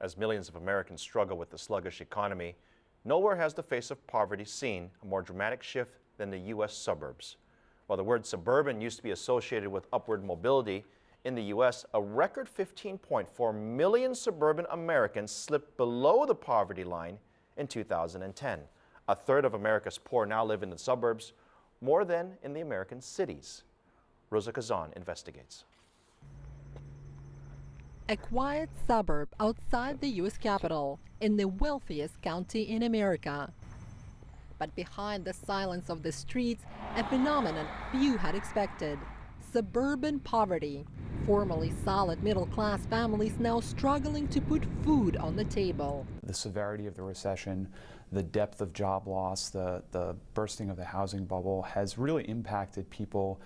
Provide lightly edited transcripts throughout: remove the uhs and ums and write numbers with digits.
As millions of Americans struggle with the sluggish economy, nowhere has the face of poverty seen a more dramatic shift than the U.S. suburbs. While the word suburban used to be associated with upward mobility, in the U.S., a record 15.4 million suburban Americans slipped below the poverty line in 2010. A third of America's poor now live in the suburbs, more than in the American cities. Roza Kazan investigates. A quiet suburb outside the U.S. Capitol, in the wealthiest county in America. But behind the silence of the streets, a phenomenon few had expected: suburban poverty. Formerly solid middle-class families now struggling to put food on the table. The severity of the recession, the depth of job loss, the bursting of the housing bubble has really impacted people.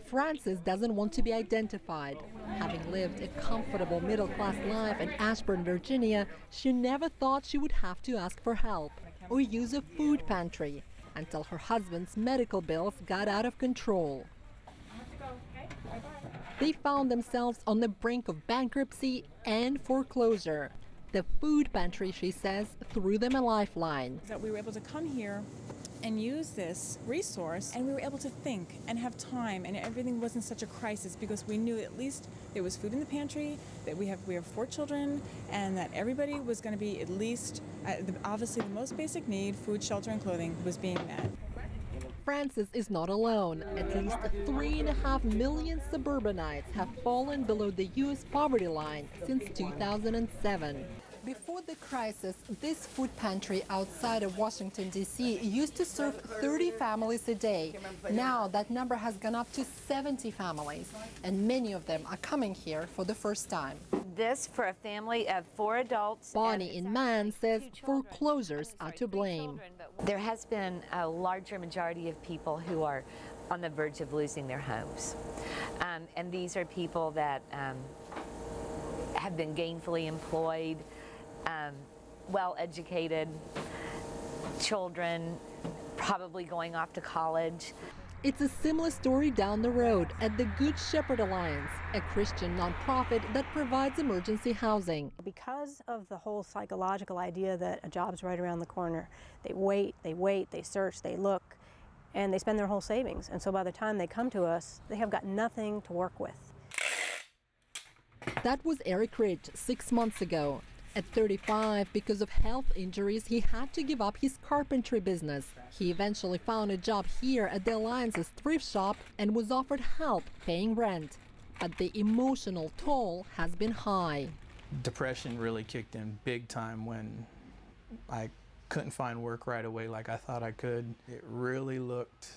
Frances doesn't want to be identified. Having lived a comfortable middle-class life in Ashburn, Virginia, she never thought she would have to ask for help or use a food pantry until her husband's medical bills got out of control. They found themselves on the brink of bankruptcy and foreclosure. The food pantry, she says, threw them a lifeline. That we were able to come here and use this resource, and we were able to think and have time, and everything wasn't such a crisis because we knew at least there was food in the pantry, that we have 4 children, and that everybody was going to be at least, obviously the most basic need, food, shelter, and clothing, was being met. Frances is not alone. At least 3.5 million suburbanites have fallen below the U.S. poverty line since 2007. Before the crisis, this food pantry outside of Washington, D.C. used to serve 30 families a day. Now that number has gone up to 70 families, and many of them are coming here for the first time. This for a family of 4 adults. Bonnie in Man says foreclosures are to blame. There has been a larger majority of people who are on the verge of losing their homes. And these are people that have been gainfully employed, well-educated, children probably going off to college. It's a similar story down the road at the Good Shepherd Alliance, a Christian nonprofit that provides emergency housing. Because of the whole psychological idea that a job's right around the corner, they wait, they search, they look, and they spend their whole savings. And so by the time they come to us, they have got nothing to work with. That was Eric Ridge 6 months ago. At 35, because of health injuries, he had to give up his carpentry business. He eventually found a job here at the Alliance's thrift shop and was offered help paying rent. But the emotional toll has been high. Depression really kicked in big time when I couldn't find work right away like I thought I could. It really looked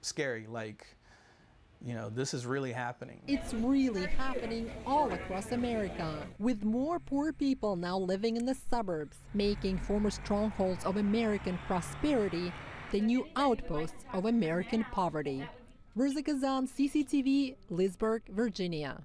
scary, like, you know, this is really happening. It's really happening all across America, with more poor people now living in the suburbs, making former strongholds of American prosperity the new outposts of American poverty. Roza Kazan, CCTV, Leesburg, Virginia.